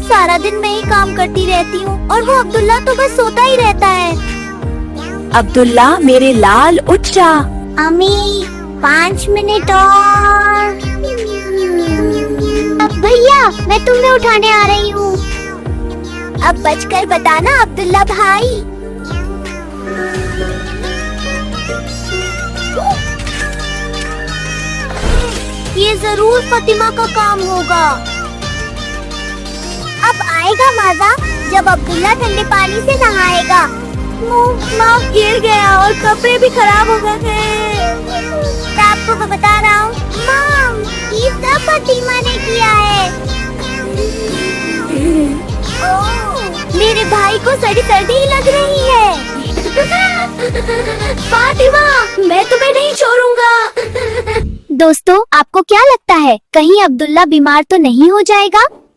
सारा दिन मैं ही काम करती रहती हूँ और वो अब्दुल्ला तो बस सोता ही रहता है। अब्दुल्ला मेरे लाल उठ जा। अम्मी 5 मिनट और। भैया मैं तुम्हें उठाने आ रही हूँ। अब बचकर बताना अब्दुल्ला भाई। ये जरूर फातिमा का काम होगा। अब आएगा मजा जब अब्दुल्ला ठंडे पानी से नहाएगा। मुंह गिर गया और कपड़े भी खराब हो गए थे। मैं आपको बता रहा हूँ मॉम, ये सब फातिमा ने किया है। मेरे भाई को सर्दी ही लग रही है। फातिमा मैं तुम्हें नहीं छोड़ूंगा। दोस्तों आपको क्या लगता है, कहीं अब्दुल्ला बीमार तो नहीं हो जाएगा?